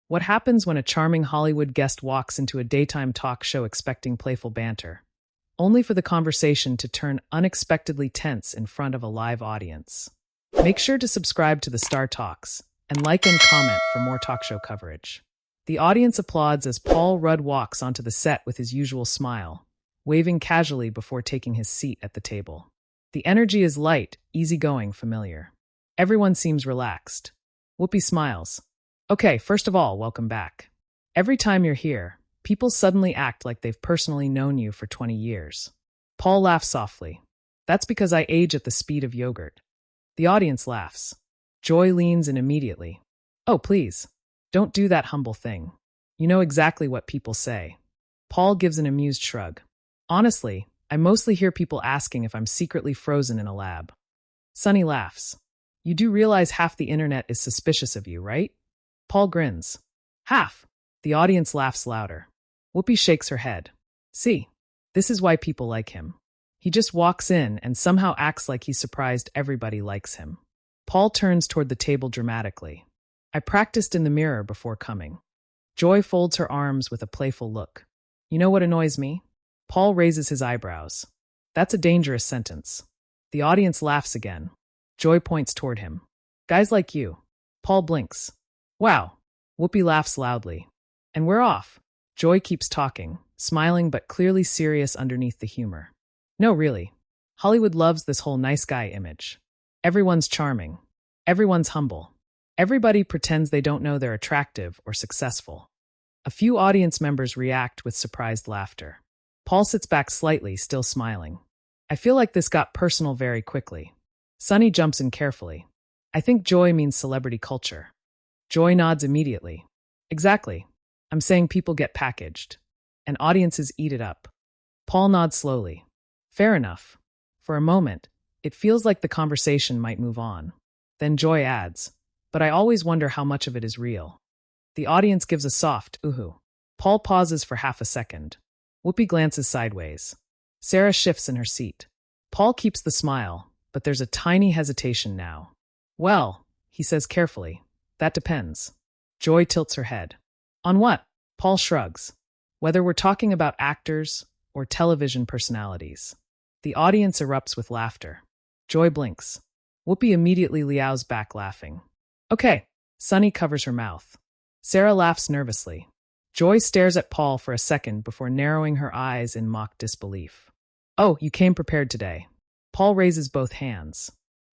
What happens when a charming Hollywood guest walks into a daytime talk show expecting playful banter, only for the conversation to turn unexpectedly tense in front of a live audience? Make sure to subscribe to the Star Talks and like and comment for more talk show coverage. The audience applauds as Paul Rudd walks onto the set with his usual smile, waving casually before taking his seat at the table. The energy is light, easygoing, familiar. Everyone seems relaxed. Whoopi smiles. Okay, first of all, welcome back. Every time you're here, people suddenly act like they've personally known you for 20 years. Paul laughs softly. That's because I age at the speed of yogurt. The audience laughs. Joy leans in immediately. Oh, please. Don't do that humble thing. You know exactly what people say. Paul gives an amused shrug. Honestly, I mostly hear people asking if I'm secretly frozen in a lab. Sunny laughs. You do realize half the internet is suspicious of you, right? Paul grins. Half. The audience laughs louder. Whoopi shakes her head. See, this is why people like him. He just walks in and somehow acts like he's surprised everybody likes him. Paul turns toward the table dramatically. I practiced in the mirror before coming. Joy folds her arms with a playful look. You know what annoys me? Paul raises his eyebrows. That's a dangerous sentence. The audience laughs again. Joy points toward him. Guys like you. Paul blinks. Wow. Whoopi laughs loudly. And we're off. Joy keeps talking, smiling but clearly serious underneath the humor. No, really. Hollywood loves this whole nice guy image. Everyone's charming. Everyone's humble. Everybody pretends they don't know they're attractive or successful. A few audience members react with surprised laughter. Paul sits back slightly, still smiling. I feel like this got personal very quickly. Sunny jumps in carefully. I think Joy means celebrity culture. Joy nods immediately. Exactly. I'm saying people get packaged, and audiences eat it up. Paul nods slowly. Fair enough. For a moment, it feels like the conversation might move on. Then Joy adds, but I always wonder how much of it is real. The audience gives a soft ooh. Paul pauses for half a second. Whoopi glances sideways. Sarah shifts in her seat. Paul keeps the smile, but there's a tiny hesitation now. Well, he says carefully, that depends. Joy tilts her head. On what? Paul shrugs. Whether we're talking about actors or television personalities. The audience erupts with laughter. Joy blinks. Whoopi immediately liaos back laughing. Okay. Sunny covers her mouth. Sarah laughs nervously. Joy stares at Paul for a second before narrowing her eyes in mock disbelief. Oh, you came prepared today. Paul raises both hands.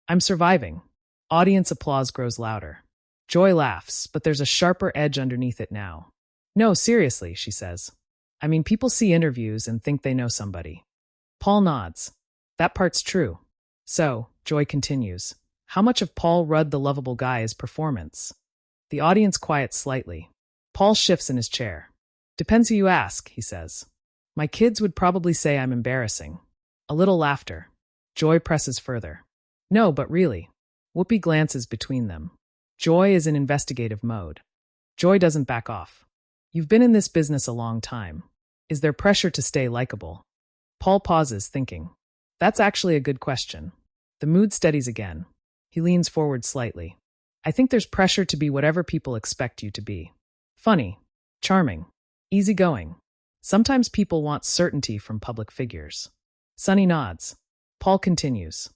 I'm surviving. Audience applause grows louder. Joy laughs, but there's a sharper edge underneath it now. No, seriously, she says. I mean, people see interviews and think they know somebody. Paul nods. That part's true. So, Joy continues, how much of Paul Rudd the lovable guy is performance? The audience quiets slightly. Paul shifts in his chair. Depends who you ask, he says. My kids would probably say I'm embarrassing. A little laughter. Joy presses further. No, but really. Whoopi glances between them. Joy is in investigative mode. Joy doesn't back off. You've been in this business a long time. Is there pressure to stay likable? Paul pauses, thinking. That's actually a good question. The mood steadies again. He leans forward slightly. I think there's pressure to be whatever people expect you to be. Funny, charming, easygoing. Sometimes people want certainty from public figures. Sunny nods. Paul continues.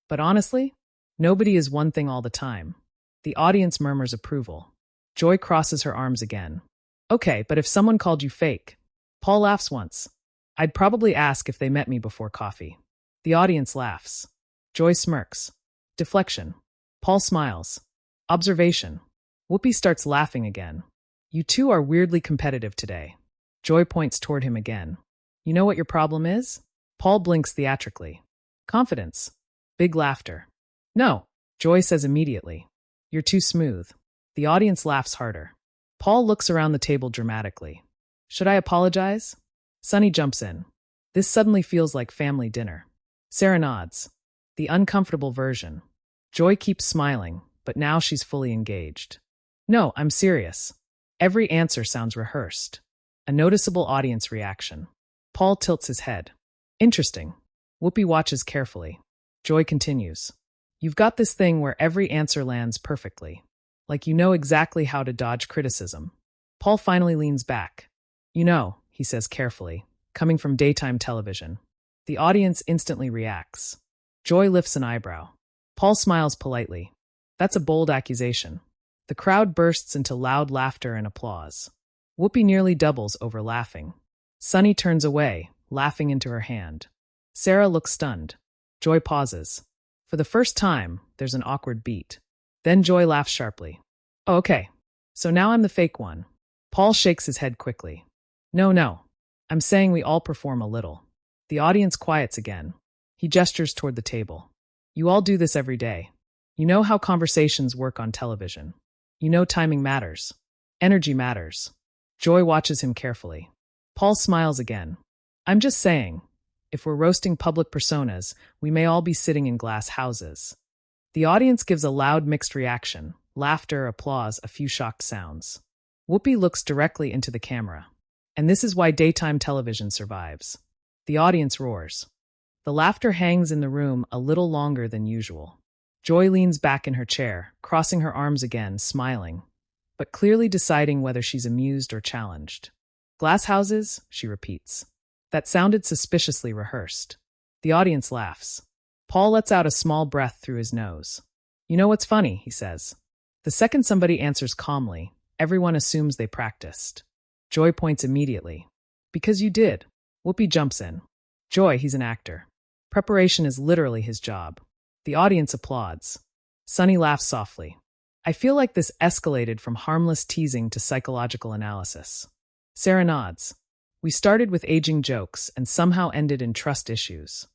But honestly, nobody is one thing all the time. The audience murmurs approval. Joy crosses her arms again. Okay, but if someone called you fake? Paul laughs once. I'd probably ask if they met me before coffee. The audience laughs. Joy smirks. Deflection. Paul smiles. Observation. Whoopi starts laughing again. You two are weirdly competitive today. Joy points toward him again. You know what your problem is? Paul blinks theatrically. Confidence. Big laughter. No, Joy says immediately. You're too smooth. The audience laughs harder. Paul looks around the table dramatically. Should I apologize? Sunny jumps in. This suddenly feels like family dinner. Sarah nods. The uncomfortable version. Joy keeps smiling, but now she's fully engaged. No, I'm serious. Every answer sounds rehearsed. A noticeable audience reaction. Paul tilts his head. Interesting. Whoopi watches carefully. Joy continues. You've got this thing where every answer lands perfectly. Like you know exactly how to dodge criticism. Paul finally leans back. You know, he says carefully, coming from daytime television. The audience instantly reacts. Joy lifts an eyebrow. Paul smiles politely. That's a bold accusation. The crowd bursts into loud laughter and applause. Whoopi nearly doubles over laughing. Sunny turns away, laughing into her hand. Sarah looks stunned. Joy pauses. For the first time, there's an awkward beat. Then Joy laughs sharply. Oh, okay. So now I'm the fake one. Paul shakes his head quickly. No. I'm saying we all perform a little. The audience quiets again. He gestures toward the table. You all do this every day. You know how conversations work on television. You know timing matters. Energy matters. Joy watches him carefully. Paul smiles again. I'm just saying, if we're roasting public personas, we may all be sitting in glass houses. The audience gives a loud mixed reaction. Laughter, applause, a few shocked sounds. Whoopi looks directly into the camera. And this is why daytime television survives. The audience roars. The laughter hangs in the room a little longer than usual. Joy leans back in her chair, crossing her arms again, smiling, but clearly deciding whether she's amused or challenged. Glass houses, she repeats. That sounded suspiciously rehearsed. The audience laughs. Paul lets out a small breath through his nose. You know what's funny, he says. The second somebody answers calmly, everyone assumes they practiced. Joy points immediately. Because you did. Whoopi jumps in. Joy, he's an actor. Preparation is literally his job. The audience applauds. Sunny laughs softly. I feel like this escalated from harmless teasing to psychological analysis. Sarah nods. We started with aging jokes and somehow ended in trust issues.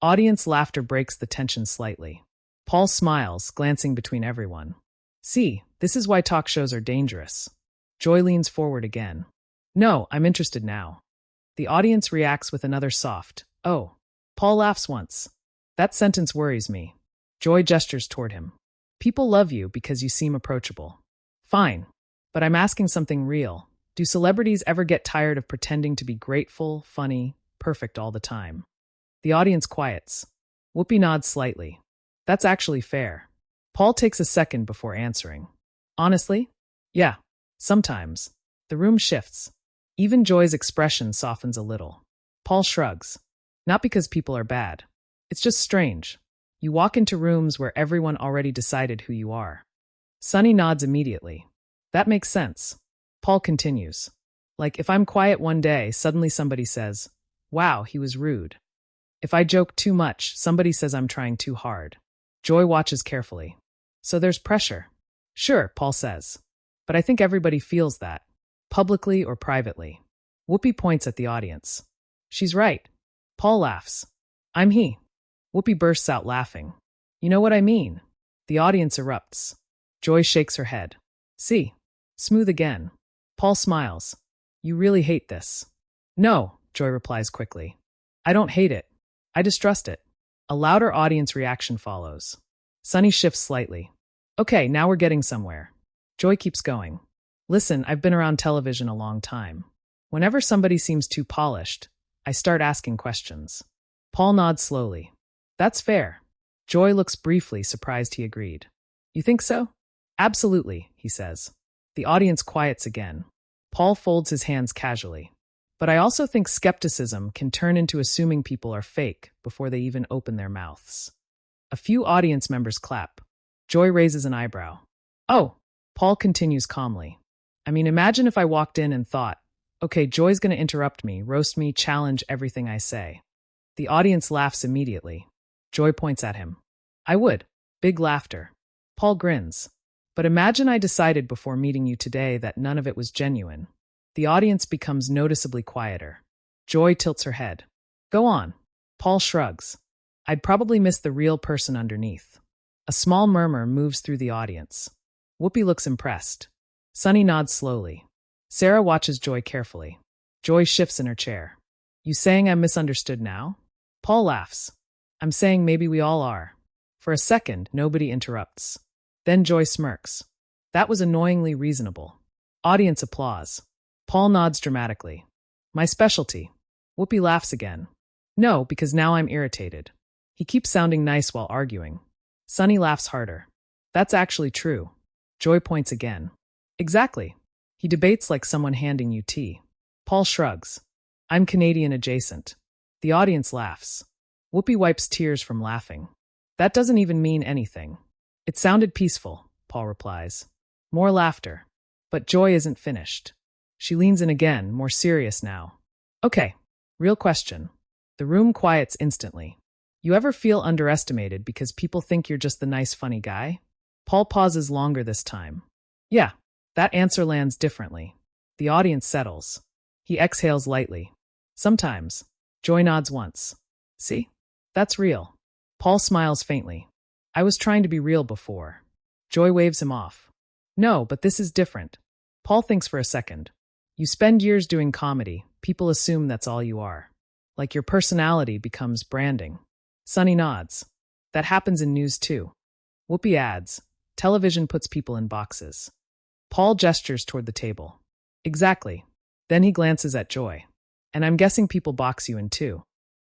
Audience laughter breaks the tension slightly. Paul smiles, glancing between everyone. See, this is why talk shows are dangerous. Joy leans forward again. No, I'm interested now. The audience reacts with another soft, oh. Paul laughs once. That sentence worries me. Joy gestures toward him. People love you because you seem approachable. Fine, but I'm asking something real. Do celebrities ever get tired of pretending to be grateful, funny, perfect all the time? The audience quiets. Whoopi nods slightly. That's actually fair. Paul takes a second before answering. Honestly? Yeah, sometimes. The room shifts. Even Joy's expression softens a little. Paul shrugs. Not because people are bad. It's just strange. You walk into rooms where everyone already decided who you are. Sunny nods immediately. That makes sense. Paul continues. Like if I'm quiet one day, suddenly somebody says, wow, he was rude. If I joke too much, somebody says I'm trying too hard. Joy watches carefully. So there's pressure. Sure, Paul says. But I think everybody feels that, publicly or privately. Whoopi points at the audience. She's right. Paul laughs. I'm he. Whoopi bursts out laughing. You know what I mean? The audience erupts. Joy shakes her head. See, smooth again. Paul smiles. You really hate this. No, Joy replies quickly. I don't hate it. I distrust it. A louder audience reaction follows. Sunny shifts slightly. Okay, now we're getting somewhere. Joy keeps going. Listen, I've been around television a long time. Whenever somebody seems too polished, I start asking questions. Paul nods slowly. That's fair. Joy looks briefly surprised he agreed. You think so? Absolutely, he says. The audience quiets again. Paul folds his hands casually. But I also think skepticism can turn into assuming people are fake before they even open their mouths. A few audience members clap. Joy raises an eyebrow. Oh, Paul continues calmly. I mean, imagine if I walked in and thought, okay, Joy's going to interrupt me, roast me, challenge everything I say. The audience laughs immediately. Joy points at him. I would. Big laughter. Paul grins. But imagine I decided before meeting you today that none of it was genuine. The audience becomes noticeably quieter. Joy tilts her head. Go on. Paul shrugs. I'd probably miss the real person underneath. A small murmur moves through the audience. Whoopi looks impressed. Sunny nods slowly. Sarah watches Joy carefully. Joy shifts in her chair. You saying I'm misunderstood now? Paul laughs. I'm saying maybe we all are. For a second, nobody interrupts. Then Joy smirks. That was annoyingly reasonable. Audience applause. Paul nods dramatically. My specialty. Whoopi laughs again. No, because now I'm irritated. He keeps sounding nice while arguing. Sunny laughs harder. That's actually true. Joy points again. Exactly. He debates like someone handing you tea. Paul shrugs. I'm Canadian adjacent. The audience laughs. Whoopi wipes tears from laughing. That doesn't even mean anything. It sounded peaceful, Paul replies. More laughter. But Joy isn't finished. She leans in again, more serious now. Okay, real question. The room quiets instantly. You ever feel underestimated because people think you're just the nice, funny guy? Paul pauses longer this time. Yeah, that answer lands differently. The audience settles. He exhales lightly. Sometimes. Joy nods once. See? That's real. Paul smiles faintly. I was trying to be real before. Joy waves him off. No, but this is different. Paul thinks for a second. You spend years doing comedy. People assume that's all you are. Like your personality becomes branding. Sonny nods. That happens in news too. Whoopi adds. Television puts people in boxes. Paul gestures toward the table. Exactly. Then he glances at Joy. And I'm guessing people box you in too.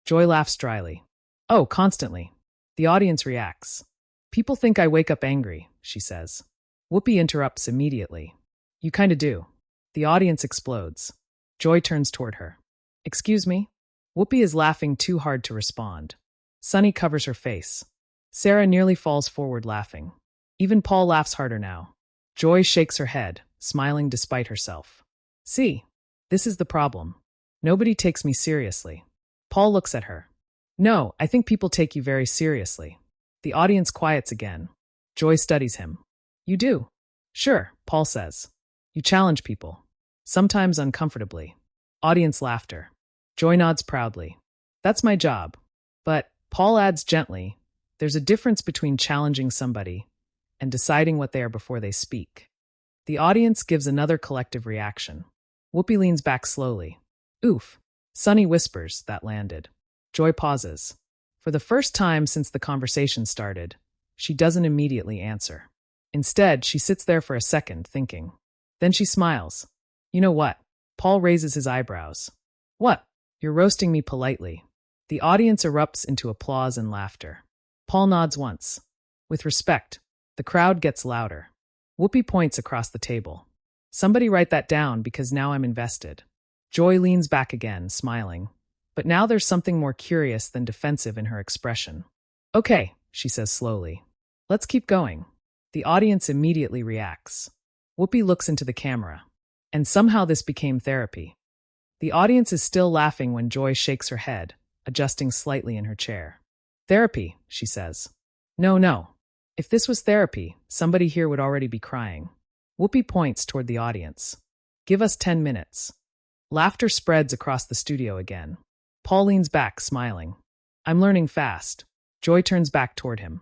Joy laughs dryly. Oh, constantly. The audience reacts. People think I wake up angry, she says. Whoopi interrupts immediately. You kinda do. The audience explodes. Joy turns toward her. Excuse me? Whoopi is laughing too hard to respond. Sunny covers her face. Sarah nearly falls forward laughing. Even Paul laughs harder now. Joy shakes her head, smiling despite herself. See, this is the problem. Nobody takes me seriously. Paul looks at her. No, I think people take you very seriously. The audience quiets again. Joy studies him. You do? Sure, Paul says. You challenge people. Sometimes uncomfortably. Audience laughter. Joy nods proudly. That's my job. But, Paul adds gently, there's a difference between challenging somebody and deciding what they are before they speak. The audience gives another collective reaction. Whoopi leans back slowly. Oof. Sunny whispers, that landed. Joy pauses. For the first time since the conversation started, she doesn't immediately answer. Instead, she sits there for a second, thinking. Then she smiles. You know what? Paul raises his eyebrows. What? You're roasting me politely. The audience erupts into applause and laughter. Paul nods once. With respect, the crowd gets louder. Whoopi points across the table. Somebody write that down because now I'm invested. Joy leans back again, smiling. But now there's something more curious than defensive in her expression. Okay, she says slowly. Let's keep going. The audience immediately reacts. Whoopi looks into the camera. And somehow this became therapy. The audience is still laughing when Joy shakes her head, adjusting slightly in her chair. Therapy, she says. No. If this was therapy, somebody here would already be crying. Whoopi points toward the audience. Give us 10 minutes. Laughter spreads across the studio again. Paul leans back, smiling. I'm learning fast. Joy turns back toward him.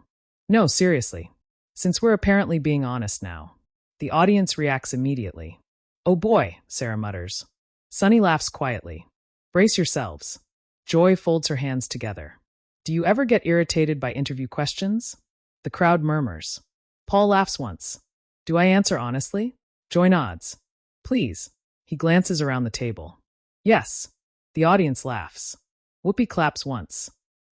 No, seriously. Since we're apparently being honest now. The audience reacts immediately. Oh boy, Sarah mutters. Sunny laughs quietly. Brace yourselves. Joy folds her hands together. Do you ever get irritated by interview questions? The crowd murmurs. Paul laughs once. Do I answer honestly? Joy nods. Please. He glances around the table. Yes. The audience laughs. Whoopi claps once.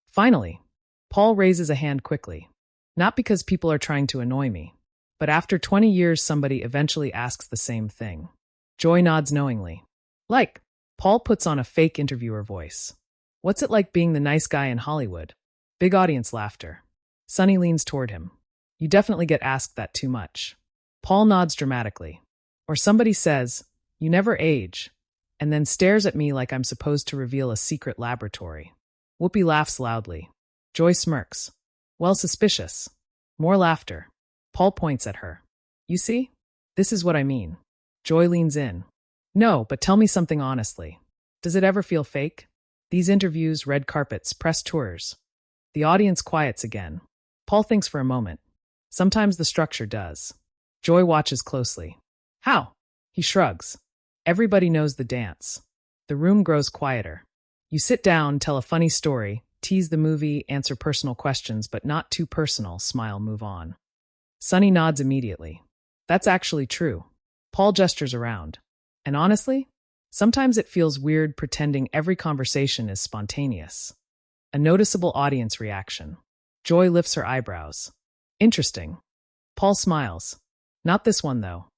Finally. Paul raises a hand quickly. Not because people are trying to annoy me, but after 20 years somebody eventually asks the same thing. Joy nods knowingly. Like. Paul puts on a fake interviewer voice. What's it like being the nice guy in Hollywood? Big audience laughter. Sunny leans toward him. You definitely get asked that too much. Paul nods dramatically. Or somebody says, you never age, and then stares at me like I'm supposed to reveal a secret laboratory. Whoopi laughs loudly. Joy smirks. Well, suspicious. More laughter. Paul points at her. You see? This is what I mean. Joy leans in. No, but tell me something honestly. Does it ever feel fake? These interviews, red carpets, press tours. The audience quiets again. Paul thinks for a moment. Sometimes the structure does. Joy watches closely. How? He shrugs. Everybody knows the dance. The room grows quieter. You sit down, tell a funny story, tease the movie, answer personal questions, but not too personal, smile, move on. Sunny nods immediately. That's actually true. Paul gestures around. And honestly, sometimes it feels weird pretending every conversation is spontaneous. A noticeable audience reaction. Joy lifts her eyebrows. Interesting. Paul smiles. Not this one, though.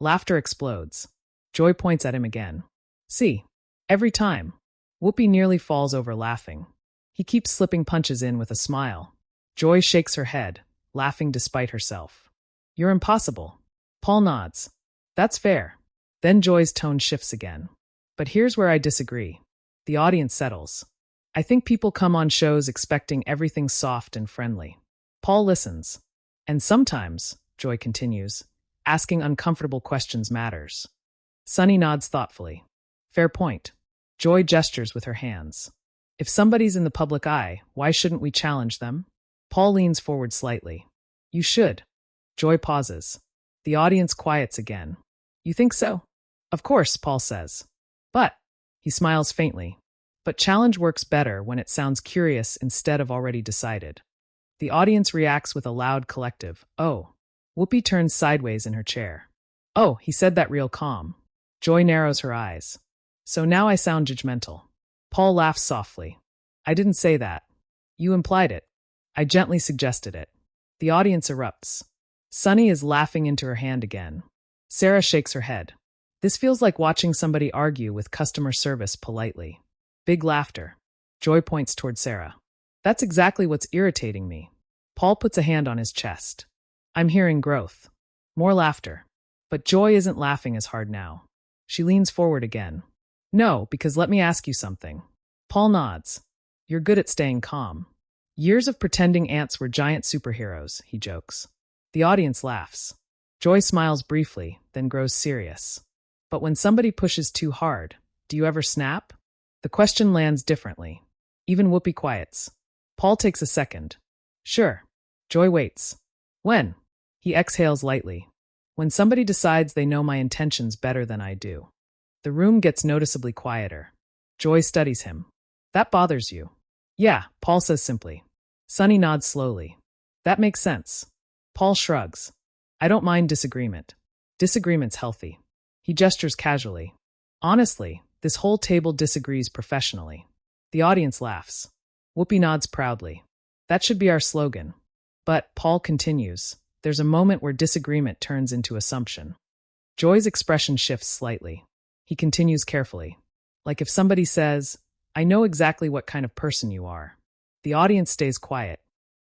Laughter explodes. Joy points at him again. See, every time. Whoopi nearly falls over laughing. He keeps slipping punches in with a smile. Joy shakes her head, laughing despite herself. You're impossible. Paul nods. That's fair. Then Joy's tone shifts again. But here's where I disagree. The audience settles. I think people come on shows expecting everything soft and friendly. Paul listens. And sometimes, Joy continues, asking uncomfortable questions matters. Sunny nods thoughtfully. Fair point. Joy gestures with her hands. If somebody's in the public eye, why shouldn't we challenge them? Paul leans forward slightly. You should. Joy pauses. The audience quiets again. You think so? Of course, Paul says. But, he smiles faintly. But challenge works better when it sounds curious instead of already decided. The audience reacts with a loud collective, oh. Whoopi turns sideways in her chair. Oh, he said that real calm. Joy narrows her eyes. So now I sound judgmental. Paul laughs softly. I didn't say that. You implied it. I gently suggested it. The audience erupts. Sunny is laughing into her hand again. Sarah shakes her head. This feels like watching somebody argue with customer service politely. Big laughter. Joy points toward Sarah. That's exactly what's irritating me. Paul puts a hand on his chest. I'm hearing growth. More laughter. But Joy isn't laughing as hard now. She leans forward again. No, because let me ask you something. Paul nods. You're good at staying calm. Years of pretending ants were giant superheroes, he jokes. The audience laughs. Joy smiles briefly, then grows serious. But when somebody pushes too hard, do you ever snap? The question lands differently. Even Whoopi quiets. Paul takes a second. Sure. Joy waits. When? He exhales lightly. When somebody decides they know my intentions better than I do. The room gets noticeably quieter. Joy studies him. That bothers you? Yeah, Paul says simply. Sunny nods slowly. That makes sense. Paul shrugs. I don't mind disagreement. Disagreement's healthy. He gestures casually. Honestly, this whole table disagrees professionally. The audience laughs. Whoopi nods proudly. That should be our slogan. But, Paul continues, there's a moment where disagreement turns into assumption. Joy's expression shifts slightly. He continues carefully. Like if somebody says, I know exactly what kind of person you are. The audience stays quiet.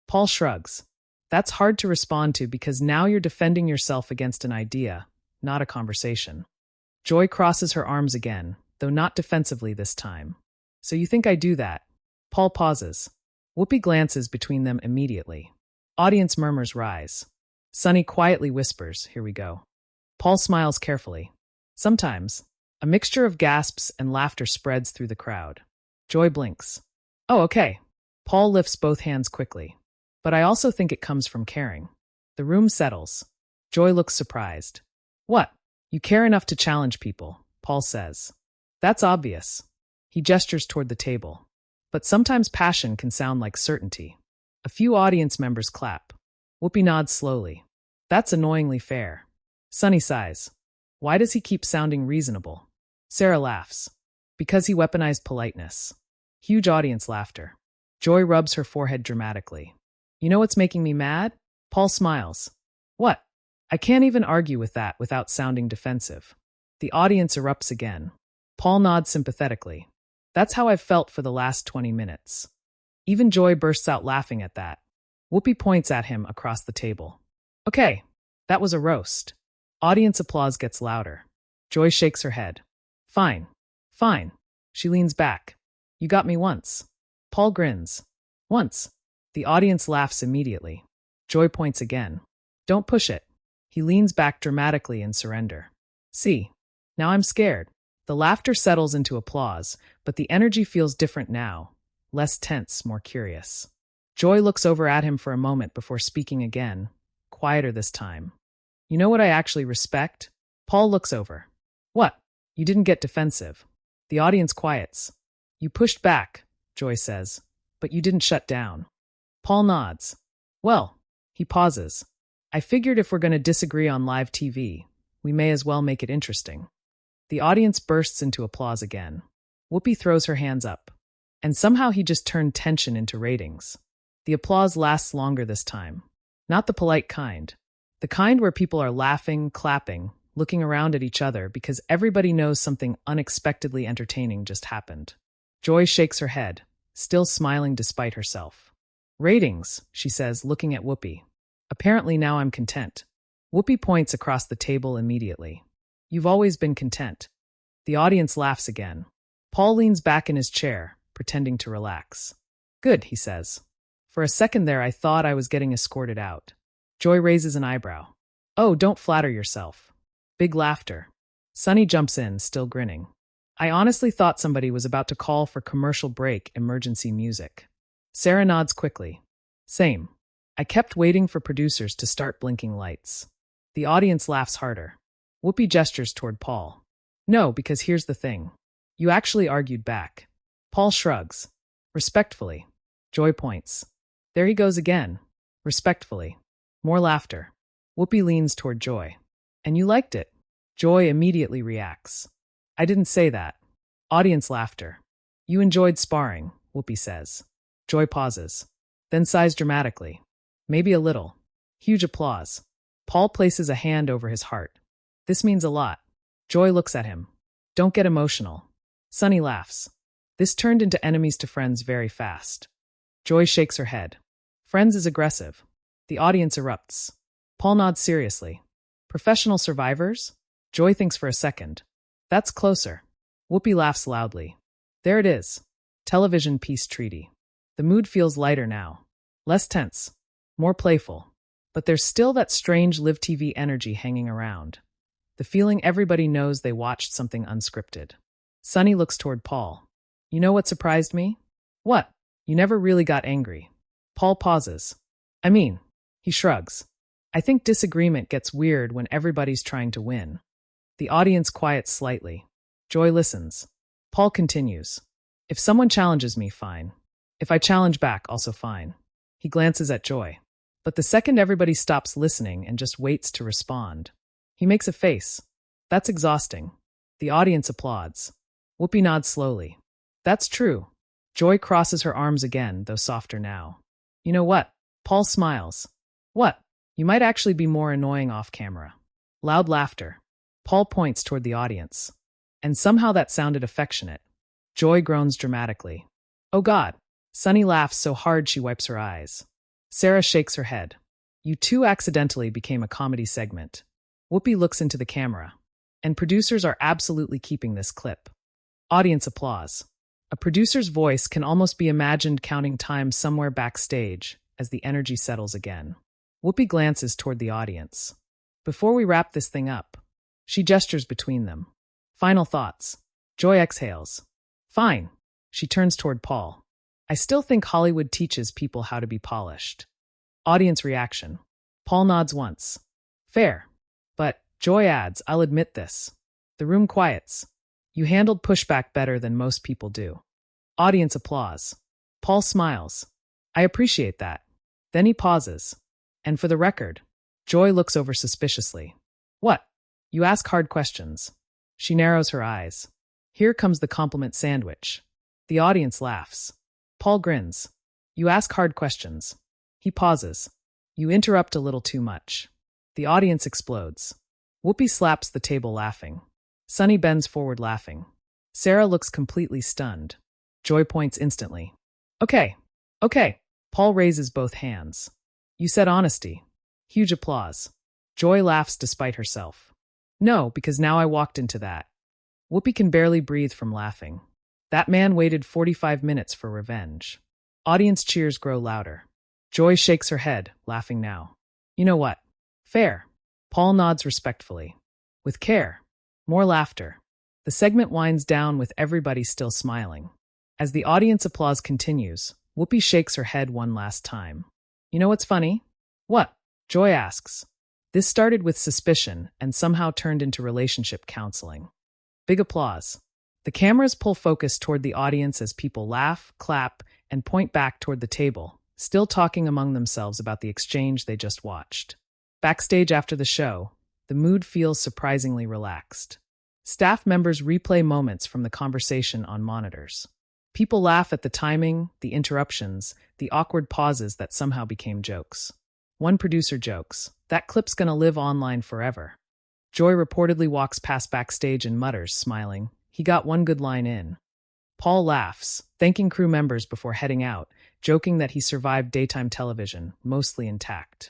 Paul shrugs. That's hard to respond to because now you're defending yourself against an idea, not a conversation. Joy crosses her arms again, though not defensively this time. So you think I do that? Paul pauses. Whoopi glances between them immediately. Audience murmurs rise. Sunny quietly whispers, here we go. Paul smiles carefully. Sometimes, a mixture of gasps and laughter spreads through the crowd. Joy blinks. Oh, okay. Paul lifts both hands quickly. But I also think it comes from caring. The room settles. Joy looks surprised. What? You care enough to challenge people, Paul says. That's obvious. He gestures toward the table. But sometimes passion can sound like certainty. A few audience members clap. Whoopi nods slowly. That's annoyingly fair. Sunny sighs. Why does he keep sounding reasonable? Sarah laughs. Because he weaponized politeness. Huge audience laughter. Joy rubs her forehead dramatically. You know what's making me mad? Paul smiles. What? I can't even argue with that without sounding defensive. The audience erupts again. Paul nods sympathetically. That's how I've felt for the last 20 minutes. Even Joy bursts out laughing at that. Whoopi points at him across the table. Okay, that was a roast. Audience applause gets louder. Joy shakes her head. Fine. Fine. She leans back. You got me once. Paul grins. Once. The audience laughs immediately. Joy points again. Don't push it. He leans back dramatically in surrender. See, now I'm scared. The laughter settles into applause, but the energy feels different now. Less tense, more curious. Joy looks over at him for a moment before speaking again, quieter this time. You know what I actually respect? Paul looks over. What? You didn't get defensive. The audience quiets. You pushed back, Joy says, but you didn't shut down. Paul nods. Well, he pauses. I figured if we're going to disagree on live TV, we may as well make it interesting. The audience bursts into applause again. Whoopi throws her hands up. And somehow he just turned tension into ratings. The applause lasts longer this time. Not the polite kind. The kind where people are laughing, clapping, looking around at each other because everybody knows something unexpectedly entertaining just happened. Joy shakes her head, still smiling despite herself. Ratings, she says, looking at Whoopi. Apparently now I'm content. Whoopi points across the table immediately. You've always been content. The audience laughs again. Paul leans back in his chair, pretending to relax. Good, he says. For a second there I thought I was getting escorted out. Joy raises an eyebrow. Oh, don't flatter yourself. Big laughter. Sunny jumps in, still grinning. I honestly thought somebody was about to call for commercial break emergency music. Sarah nods quickly. Same. I kept waiting for producers to start blinking lights. The audience laughs harder. Whoopi gestures toward Paul. No, because here's the thing. You actually argued back. Paul shrugs. Respectfully. Joy points. There he goes again. Respectfully. More laughter. Whoopi leans toward Joy. And you liked it. Joy immediately reacts. I didn't say that. Audience laughter. You enjoyed sparring, Whoopi says. Joy pauses. Then sighs dramatically. Maybe a little. Huge applause. Paul places a hand over his heart. This means a lot. Joy looks at him. Don't get emotional. Sunny laughs. This turned into enemies to friends very fast. Joy shakes her head. Friends is aggressive. The audience erupts. Paul nods seriously. Professional survivors? Joy thinks for a second. That's closer. Whoopi laughs loudly. There it is. Television peace treaty. The mood feels lighter now. Less tense. More playful. But there's still that strange live TV energy hanging around. The feeling everybody knows they watched something unscripted. Sunny looks toward Paul. You know what surprised me? What? You never really got angry. Paul pauses. He shrugs. I think disagreement gets weird when everybody's trying to win. The audience quiets slightly. Joy listens. Paul continues. If someone challenges me, fine. If I challenge back, also fine. He glances at Joy. But the second everybody stops listening and just waits to respond, he makes a face. That's exhausting. The audience applauds. Whoopi nods slowly. That's true. Joy crosses her arms again, though softer now. You know what? Paul smiles. What? You might actually be more annoying off camera. Loud laughter. Paul points toward the audience. And somehow that sounded affectionate. Joy groans dramatically. Oh God. Sunny laughs so hard she wipes her eyes. Sarah shakes her head. You two accidentally became a comedy segment. Whoopi looks into the camera. And producers are absolutely keeping this clip. Audience applause. A producer's voice can almost be imagined counting time somewhere backstage as the energy settles again. Whoopi glances toward the audience. Before we wrap this thing up, she gestures between them. Final thoughts. Joy exhales. Fine. She turns toward Paul. I still think Hollywood teaches people how to be polished. Audience reaction. Paul nods once. Fair. But, Joy adds, I'll admit this. The room quiets. You handled pushback better than most people do. Audience applause. Paul smiles. I appreciate that. Then he pauses. And for the record, Joy looks over suspiciously. What? You ask hard questions. She narrows her eyes. Here comes the compliment sandwich. The audience laughs. Paul grins. You ask hard questions. He pauses. You interrupt a little too much. The audience explodes. Whoopi slaps the table laughing. Sunny bends forward laughing. Sarah looks completely stunned. Joy points instantly. Okay. Paul raises both hands. You said honesty. Huge applause. Joy laughs despite herself. No, because now I walked into that. Whoopi can barely breathe from laughing. That man waited 45 minutes for revenge. Audience cheers grow louder. Joy shakes her head, laughing now. You know what? Fair. Paul nods respectfully. With care. More laughter. The segment winds down with everybody still smiling. As the audience applause continues, Whoopi shakes her head one last time. You know what's funny? What? Joy asks. This started with suspicion and somehow turned into relationship counseling. Big applause. The cameras pull focus toward the audience as people laugh, clap, and point back toward the table, still talking among themselves about the exchange they just watched. Backstage after the show, the mood feels surprisingly relaxed. Staff members replay moments from the conversation on monitors. People laugh at the timing, the interruptions, the awkward pauses that somehow became jokes. One producer jokes, that clip's gonna live online forever. Joy reportedly walks past backstage and mutters, smiling, "He got one good line in." Paul laughs, thanking crew members before heading out, joking that he survived daytime television, mostly intact.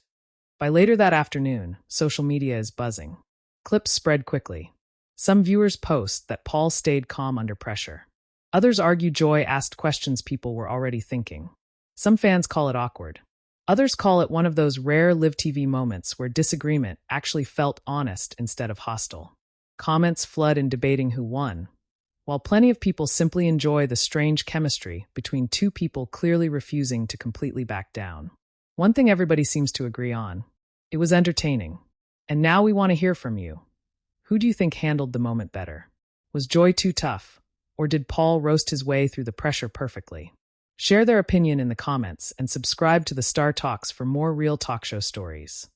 By later that afternoon, social media is buzzing. Clips spread quickly. Some viewers post that Paul stayed calm under pressure. Others argue Joy asked questions people were already thinking. Some fans call it awkward. Others call it one of those rare live TV moments where disagreement actually felt honest instead of hostile. Comments flood in debating who won, while plenty of people simply enjoy the strange chemistry between two people clearly refusing to completely back down. One thing everybody seems to agree on: it was entertaining. And now we want to hear from you. Who do you think handled the moment better? Was Joy too tough, or did Paul roast his way through the pressure perfectly? Share their opinion in the comments and subscribe to the Star Talks for more real talk show stories.